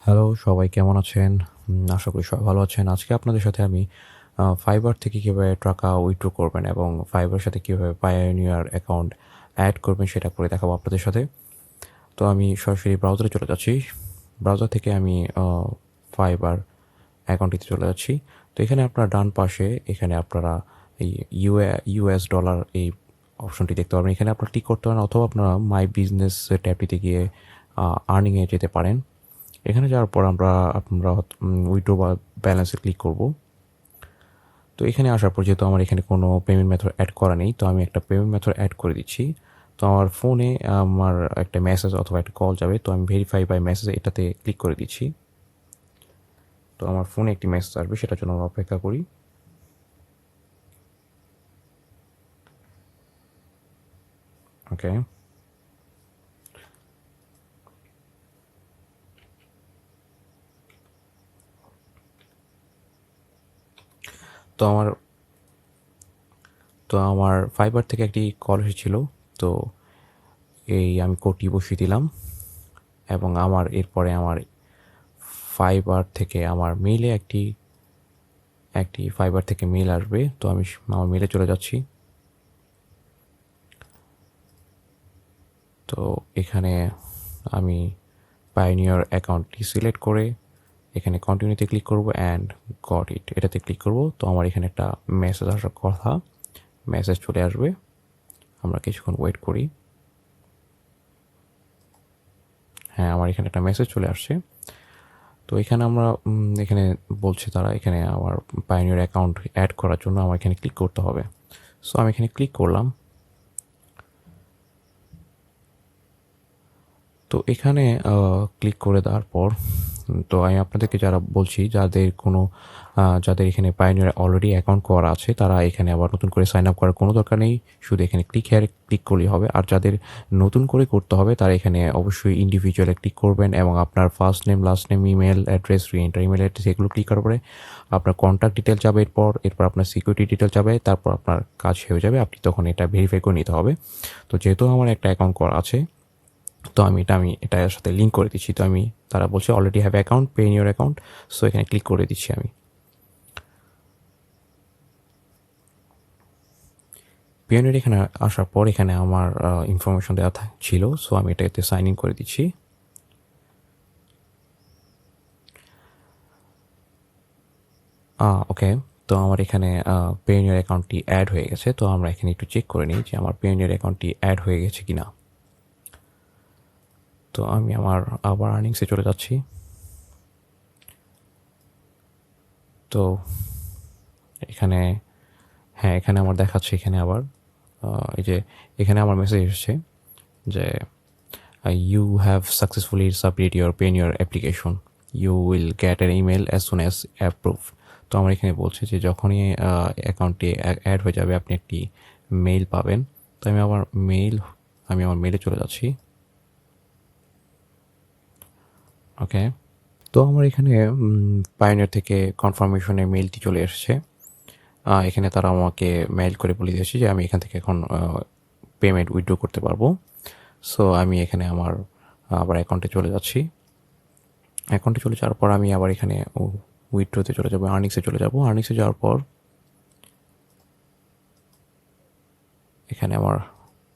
Hello, সবাই কেমন আছেন? আশা করি সবাই ভালো আছেন। আজকে আপনাদের সাথে আমি ফাইবার থেকে কিভাবে টাকা উইথড্র করবেন এবং ফাইবারের সাথে কিভাবে পায়োনিয়ার অ্যাকাউন্ট অ্যাড করবেন সেটা করে দেখাবো আপনাদের সাথে। তো আমি সরাসরি ব্রাউজারে চলে যাচ্ছি। ব্রাউজার থেকে আমি ফাইবার অ্যাকাউন্টটিতে চলে যাচ্ছি। তো এখানে আপনার ডান পাশে এখানে আপনারা এই ইউএস ডলার এই অপশনটি দেখতে পারবেন। এখানে আপনারা ক্লিক করতে পারেন অথবা আপনারা মাই বিজনেস ট্যাবটিতে গিয়ে আর্নিংয়ে যেতে পারেন। এখানে যাওয়ার পর আমরা উইথড্র বা ব্যালেন্সে ক্লিক করব। তো এখানে আসার পর যেহেতু আমার এখানে কোনো পেমেন্ট মেথড অ্যাড করা নেই, তো আমি একটা পেমেন্ট মেথড অ্যাড করে দিচ্ছি। তো আমার ফোনে আমার একটা মেসেজ অথবা একটা কল যাবে, তো আমি ভেরিফাই বাই মেসেজ এটাতে ক্লিক করে দিচ্ছি। তো আমার ফোনে একটি মেসেজ আসবে, সেটার জন্য আমরা অপেক্ষা করি। ওকে, তো আমার ফাইবার থেকে একটি কল এসেছিল। তো এই আমি কোডটি বসিয়ে দিলাম এবং এরপরে আমার ফাইবার থেকে আমার মেইলে একটি ফাইবার থেকে মেল আসবে। তো আমি আমার মেলে চলে যাচ্ছি। তো এখানে আমি পায়োনিয়ার অ্যাকাউন্টটি সিলেক্ট করে এখানে কন্টিনিউতে ক্লিক করব অ্যান্ড গট ইট এটাতে ক্লিক করব। তো আমার এখানে একটা মেসেজ আসার কথা, মেসেজ চলে আসবে। আমরা কিছুক্ষণ ওয়েট করি। হ্যাঁ, আমার এখানে একটা মেসেজ চলে আসছে। তো এখানে এখানে বলছে তারা এখানে আমার পায়োনিয়ার অ্যাকাউন্ট অ্যাড করার জন্য আমার এখানে ক্লিক করতে হবে। সো আমি এখানে ক্লিক করলাম। তো এখানে ক্লিক করে দেওয়ার পর তো আমি আপনাদেরকে বলছি যাদের এখানে পায়োনিয়ার অলরেডি অ্যাকাউন্ট করা আছে তারা এখানে আবার নতুন করে সাইন আপ করার কোনো দরকার নেই, শুধু এখানে ক্লিক করলেই হবে। আর যাদের নতুন করে করতে হবে তারা এখানে অবশ্যই ইন্ডিভিজুয়ালে ক্লিক করবেন এবং আপনার first name, last name, email address, re-enter email address এগুলো ক্লিক করার পরে আপনার কন্ট্যাক্ট ডিটেল যাবে, এরপর আপনার সিকিউরিটি ডিটেল যাবে, তারপর আপনার কাজ হয়ে যাবে। আপনি তখন এটা ভেরিফাই করে নিতে হবে। তো যেহেতু আমার একটা অ্যাকাউন্ট করা আছে, তো আমি এটার সাথে লিঙ্ক করে দিচ্ছি। তো তারা বলছে already have account, pay in your account. So এখানে ক্লিক করে দিচ্ছি আমি। পিওনিয়ার এখানে আসার পর এখানে আমার ইনফরমেশন দেওয়া ছিল। সো আমি এটাতে সাইন ইন করে দিচ্ছি। ওকে, তো আমার এখানে পেওনিয়ার অ্যাকাউন্টটি অ্যাড হয়ে গেছে। তো আমরা এখানে একটু চেক করে নিই যে আমার পেওনিয়ার অ্যাকাউন্টটি অ্যাড হয়ে গেছে কিনা। তো আমি আবার আর্নিংসে চলে যাচ্ছি। তো এখানে হ্যাঁ, এখানে আমার দেখাচ্ছে এখানে আবার এই যে এখানে আমার মেসেজ এসেছে যে you have successfully submit your Payoneer application, you will get an email as soon as approve. তো আমার এখানে বলছে যে যখনই অ্যাকাউন্টটি অ্যাড হয়ে যাবে আপনি একটি মেইল পাবেন। তো আমি আমার মেইলে চলে যাচ্ছি। ওকে, তো আমার এখানে পায়োনিয়ার থেকে কনফার্মেশনের মেইলটি চলে এসেছে। এখানে তারা আমাকে মেইল করে বলে দিয়েছে যে আমি এখান থেকে এখন পেমেন্ট উইথড্র করতে পারবো। সো আমি এখানে আবার অ্যাকাউন্টে চলে যাচ্ছি। অ্যাকাউন্টে চলে যাওয়ার পর আমি আবার এখানে উইথড্রোতে চলে যাবো, আর্নিংসে চলে যাবো। আর্নিংসে যাওয়ার পর এখানে আমার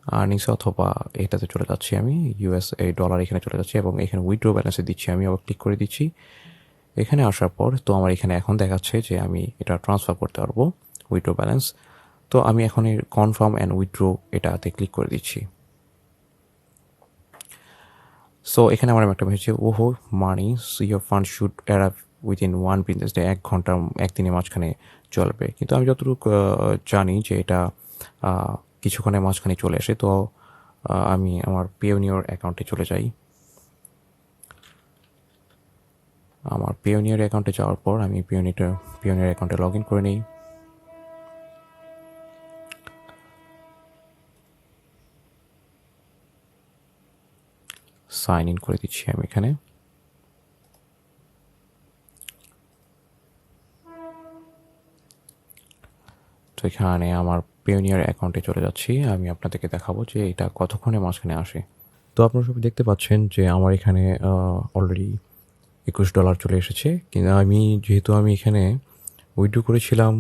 আর্নিংসে অথবা এটাতে চলে যাচ্ছি আমি, এই ডলার এখানে চলে যাচ্ছি এবং এখানে উইথড্র ব্যালেন্সে দিচ্ছি। আমি আবার ক্লিক করে দিচ্ছি। এখানে আসার পর তো আমার এখানে এখন দেখাচ্ছে যে আমি এটা ট্রান্সফার করতে পারবো উইথড্র ব্যালেন্স। তো আমি এখন এই কনফার্ম অ্যান্ড উইথড্র এটাতে ক্লিক করে দিচ্ছি। সো এখানে আমার একটা মেসেজ, ওহো money your fund should arrive within 1 business day, 1 ঘন্টা একদিনের মাঝখানে চলবে। কিন্তু আমি যতটুকু জানি যে এটা কিছুক্ষণের মাঝখানে চলে আসে। তো আমি আমার পেওনিয়ার অ্যাকাউন্টে চলে যাই। আমার পেওনিয়ার অ্যাকাউন্টে যাওয়ার পর আমি পেওনিয়ার অ্যাকাউন্টে লগ ইন করে নিই। সাইন ইন করে দিচ্ছি আমি এখানে। তো এখানে আমার পেওনিয়ার অ্যাকাউন্টে চলে যাচ্ছি। আমি আপনাদেরকে দেখাবো যে এটা কতক্ষণের মাঝখানে আসে। তো আপনারা সবাই দেখতে পাচ্ছেন যে আমার এখানে অলরেডি $21 চলে এসেছে। কিন্তু যেহেতু আমি এখানে উইথড্র করেছিলাম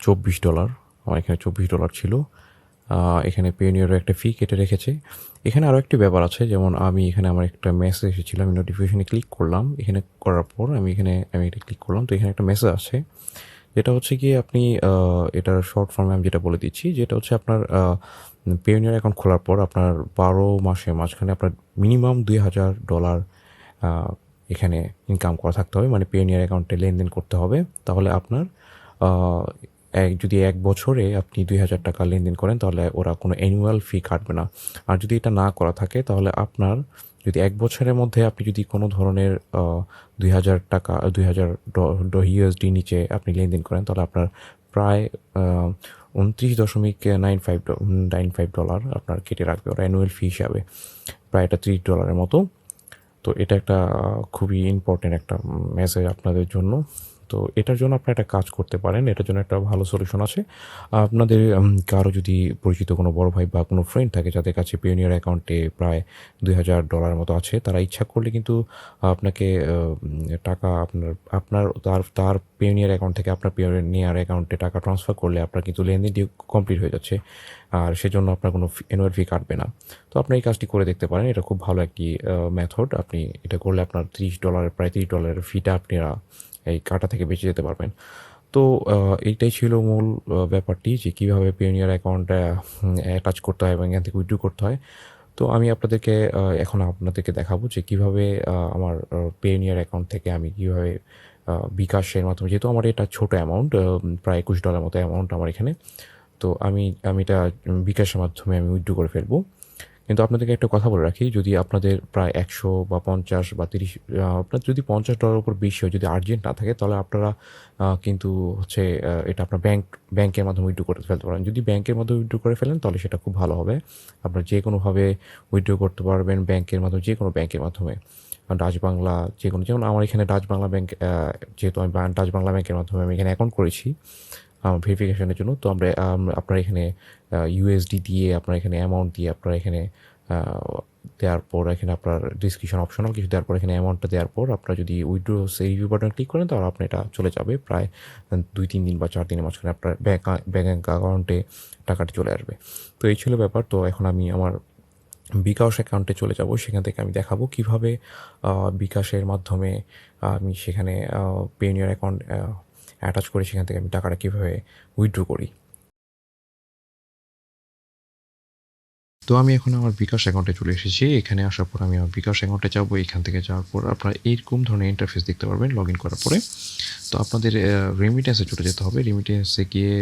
$24, আমার এখানে $24 ছিল। এখানে পেওনিয়ারও একটা ফি কেটে রেখেছে। এখানে আরও একটি ব্যাপার আছে, যেমন আমি এখানে আমার একটা মেসেজ এসেছিল, আমি নোটিফিকেশনে ক্লিক করলাম। এখানে করার পর আমি এটা ক্লিক করলাম, তো এখানে একটা মেসেজ আছে, যেটা হচ্ছে গিয়ে আপনি এটার শর্ট ফর্মে আমি যেটা বলে দিচ্ছি, যেটা হচ্ছে আপনার পেওনিয়ার অ্যাকাউন্ট খোলার পর আপনার 12 মাসের মাঝখানে আপনার মিনিমাম $2,000 এখানে ইনকাম করা থাকতে হবে, মানে পেওনিয়ার অ্যাকাউন্টে লেনদেন করতে হবে। তাহলে আপনার যদি 1 বছরে আপনি $2,000 লেনদেন করেন, তাহলে ওরা কোনো অ্যানুয়াল ফি কাটবে না। আর যদি এটা না করা থাকে, তাহলে আপনার যদি 1 বছরের মধ্যে আপনি যদি কোনো ধরনের $2,000 USD নিচে আপনি লেনদেন করেন, তাহলে আপনার প্রায় 29.95 আপনার কেটে রাখবে ওরা অ্যানুয়াল ফি হিসাবে, প্রায় এটা $30 মতো। তো এটা একটা খুবই ইম্পর্টেন্ট একটা মেসেজ আপনাদের জন্য। তো এটার জন্য আপনারা একটা কাজ করতে পারেন, এটার জন্য একটা ভালো সলিউশন আছে। আপনাদের কারো যদি পরিচিত কোনো বড় ভাই বা কোনো ফ্রেন্ড থাকে যাদের কাছে পেওনিয়ার অ্যাকাউন্টে প্রায় $2,000 মতো আছে, তারা ইচ্ছা করলে কিন্তু আপনাকে টাকা আপনার তার পেওনিয়ার অ্যাকাউন্ট থেকে আপনার পেওনিয়ার অ্যাকাউন্টে টাকা ট্রান্সফার করলে আপনার কিন্তু লেনদেনটি কমপ্লিট হয়ে যাচ্ছে, আর সেজন্য আপনার কোনো অ্যানুয়াল ফি কাটবে না। তো আপনি এই কাজটি করে দেখতে পারেন, এটা খুব ভালো একটি মেথড। আপনি এটা করলে আপনার প্রায় $30 ফিটা আপনারা এই কাটা থেকে বেঁচে যেতে পারবেন। তো এইটাই ছিল মূল ব্যাপারটি, যে কীভাবে পেওনিয়ার অ্যাকাউন্ট অ্যাটাচ করতে হয় এবং এখান থেকে উইথড্র করতে হয়। তো আমি এখন আপনাদেরকে দেখাবো যে কীভাবে আমার পেওনিয়ার অ্যাকাউন্ট থেকে আমি কীভাবে বিকাশের মাধ্যমে, যেহেতু আমার এটা ছোটো অ্যামাউন্ট, প্রায় $21 মতো অ্যামাউন্ট আমার এখানে, তো আমি এটা বিকাশের মাধ্যমে আমি উইথড্র করে ফেলবো। কিন্তু আপনাদেরকে একটা কথা বলে রাখি, যদি আপনাদের প্রায় 100 বা 50 বা 30, আপনার যদি $50 উপর বেশি হয়, যদি আর্জেন্ট না থাকে, তাহলে আপনারা কিন্তু হচ্ছে এটা আপনার ব্যাংকের মাধ্যমে উইথড্র করে ফেলতে পারেন। যদি ব্যাংকের মাধ্যমে উইথড্র করে ফেলেন, তাহলে সেটা খুব ভালো হবে। আপনারা যে কোনোভাবে উইথড্র করতে পারবেন ব্যাংকের মাধ্যমে, যে কোনো ব্যাংকের মাধ্যমে, ডাচ বাংলা, যেমন আমার এখানে ডাচ বাংলা ব্যাংক, যেহেতু আমি ডাচ বাংলা ব্যাংকের মাধ্যমে আমি এখানে অ্যাকাউন্ট করেছি ভেরিফিকেশনের জন্য। তো আপনার এখানে ইউএসডি দিয়ে, আপনার এখানে অ্যামাউন্ট দিয়ে, আপনার এখানে দেওয়ার পর এখানে আপনার ডিসক্রিপশন অপশনাল কিছু দেওয়ার পর এখানে অ্যামাউন্টটা দেওয়ার পর আপনারা যদি উইথড্র সেই রিভিউ বাটন ক্লিক করেন, তাহলে আপনার এটা চলে যাবে প্রায় 2-3 দিন বা 4 দিনের মাঝখানে আপনার ব্যাঙ্ক অ্যাকাউন্টে টাকাটি চলে আসবে। তো এই ছিল ব্যাপার। তো এখন আমি আমার বিকাশ অ্যাকাউন্টে চলে যাব, সেখান থেকে আমি দেখাবো কীভাবে বিকাশের মাধ্যমে আমি সেখানে পেওনিয়ার অ্যাকাউন্ট অ্যাটাচ করে সেখান থেকে আমি টাকাটা কীভাবে উইথড্র করি। তো আমি এখন আমার বিকাশ অ্যাকাউন্টে চলে এসেছি। এখানে আসার পর আমি আমার বিকাশ অ্যাকাউন্টে যাবো। এখান থেকে যাওয়ার পর আপনারা এইরকম ধরনের ইন্টারফেস দেখতে পারবেন লগ ইন করার পরে। তো আপনাদের রেমিটেন্সে চলে যেতে হবে। রেমিটেন্সে গিয়ে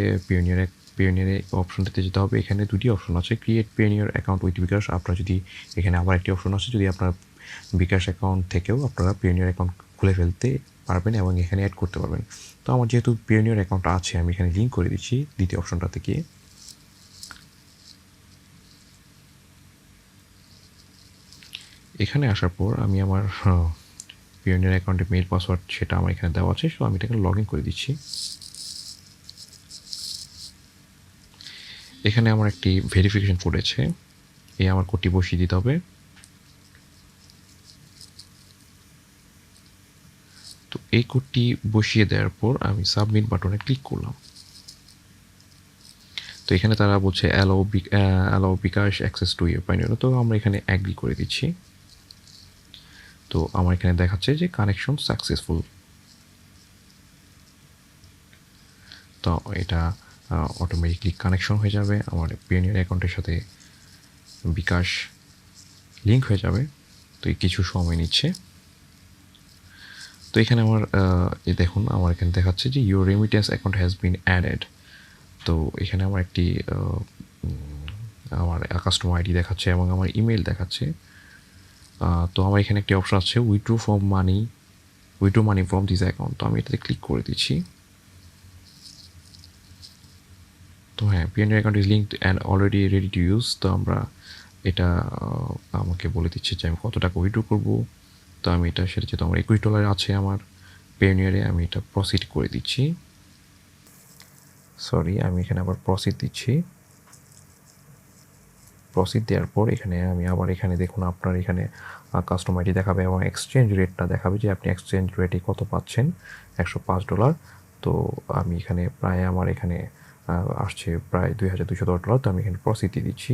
পেওনিয়ারে অপশনটাতে যেতে হবে। এখানে দুটি অপশন আছে, ক্রিয়েট পেওনিয়ার অ্যাকাউন্ট উইথ বিকাশ। আপনারা যদি এখানে আবার একটি অপশন আছে, যদি আপনার বিকাশ অ্যাকাউন্ট থেকেও আপনারা পেওনিয়ার অ্যাকাউন্ট খুলে ফেলতে পারবেন এবং এখানে অ্যাড করতে পারবেন। তো আমার যেহেতু পেওনিয়ার অ্যাকাউন্ট আছে, আমি এখানে লিঙ্ক করে দিচ্ছি দ্বিতীয় অপশনটাতে গিয়ে। এখানে আসার পর আমি আমার পেওনিয়ার অ্যাকাউন্টের মেইল পাসওয়ার্ড সেটা আমার এখানে দেওয়া আছে, সো আমি এটাকে লগ ইন করে দিচ্ছি। এখানে আমার একটি ভেরিফিকেশন কোড আছে, এই আমার কোডটি বসিয়ে দিতে হবে। তো এই কোডটি বসিয়ে দেওয়ার পর আমি সাবমিট বাটনে ক্লিক করলাম। তো এখানে তারা বলছে allow bKash access to your Payoneer. তো আমরা এখানে অ্যাগ্রি করে দিচ্ছি। তো আমার এখানে দেখাচ্ছে যে কানেকশন সাকসেসফুল। তো এটা অটোমেটিকলি কানেকশন হয়ে যাবে, আমার পেওনিয়ার অ্যাকাউন্টের সাথে বিকাশ লিঙ্ক হয়ে যাবে। তো এই কিছু সময় নিচ্ছে। তো এখানে আমার দেখুন, আমার এখানে দেখাচ্ছে যে your remittance account has been added. তো এখানে আমার একটি আমার কাস্টমার আইডি দেখাচ্ছে এবং আমার ইমেল দেখাচ্ছে। তো আমার এখানে একটি অপশন আছে withdraw money from this account. তো আমি এটাতে ক্লিক করে দিচ্ছি। তো হ্যাঁ, Payoneer account is linked and already ready to use. তো এটা আমাকে বলে দিচ্ছে যে আমি কত টাকা উইথড্র করবো। তো আমি সেটা যেহেতু আমার $21 আছে আমার পেওনিয়ারে, আমি এটা প্রসিড করে দিচ্ছি। আমি এখানে আবার প্রসিড দিচ্ছি। প্রসিড দেওয়ার পর এখানে আমি আবার এখানে দেখুন আপনার এখানে কাস্টম আইডি দেখাবে এবং এক্সচেঞ্জ রেটটা দেখাবে যে আপনি এক্সচেঞ্জ রেটে কত পাচ্ছেন, $105। তো আমি এখানে প্রায় আমার এখানে আসছে প্রায় $2210। তো আমি এখানে প্রসিড দিয়ে দিচ্ছি।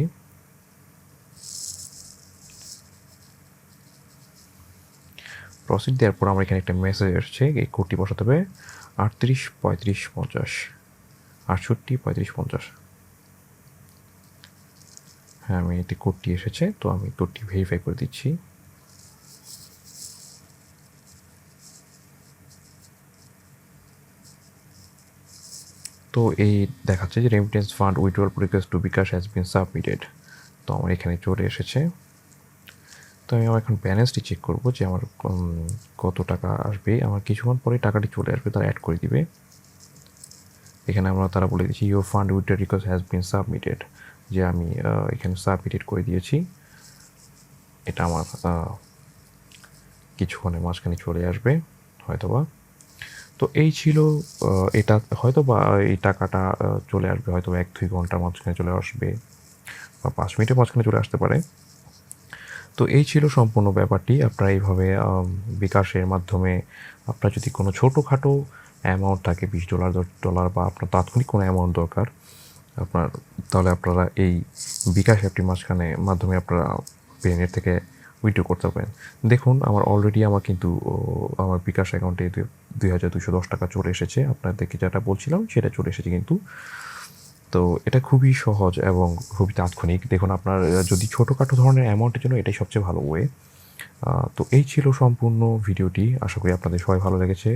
প্রসিড দেওয়ার পর আমার এখানে একটা মেসেজ আসছে, এই কোডটি বসাতে হবে 38 35 50 68 35 50। হ্যাঁ, আমি এটি কোডটি এসেছে, তো আমি কোডটি ভেরিফাই করে দিচ্ছি। তো এই দেখাচ্ছে যে remittance fund withdrawal request to bKash has been submitted. তো আমার এখানে চলে এসেছে। তো আমি আমার এখন ব্যালেন্সটি চেক করবো যে আমার কত টাকা আসবে। আমার কিছুক্ষণ পরে টাকাটি চলে আসবে, তারা অ্যাড করে দিবে। এখানে তারা বলে দিচ্ছি your fund withdrawal request has been submitted, যে আমি এখানে সাবমিটেড করে দিয়েছি। এটা আমার কিছুক্ষণের মাঝখানে চলে আসবে হয়তোবা। তো এই ছিল এটা হয়তোবা এই টাকাটা চলে আসবে হয়তোবা 1-2 ঘন্টার মাঝখানে চলে আসবে বা 5 মিনিটের মাঝখানে চলে আসতে পারে। তো এই ছিল সম্পূর্ণ ব্যাপারটি। আপনারা এইভাবে বিকাশের মাধ্যমে আপনার যদি কোনো ছোটোখাটো অ্যামাউন্ট থাকে, $20 বা আপনার তাৎক্ষণিক কোনো অ্যামাউন্ট দরকার আপনার, তাহলে আপনারা এই বিকাশ অ্যাপটির মাধ্যমে আপনারা পেনেট থেকে উইথড্র করতে পারেন। দেখুন আমার অলরেডি কিন্তু আমার বিকাশ অ্যাকাউন্টে $2210 চলে এসেছে। আপনাদেরকে যেটা বলছিলাম সেটা চলে এসেছে কিন্তু। তো এটা খুবই সহজ এবং খুবই তাৎক্ষণিক। দেখুন আপনার যদি ছোটোখাটো ধরনের অ্যামাউন্টের জন্য এটাই সবচেয়ে ভালো ওয়ে। তো এই ছিল সম্পূর্ণ ভিডিওটি। আশা করি আপনাদের সবাই ভালো লেগেছে।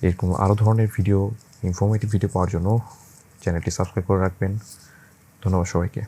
এরকম আরও ধরনের ভিডিও, ইনফরমেটিভ ভিডিও পাওয়ার জন্য চ্যানেলটি সাবস্ক্রাইব করে রাখবেন। ধন্যবাদ সবাইকে।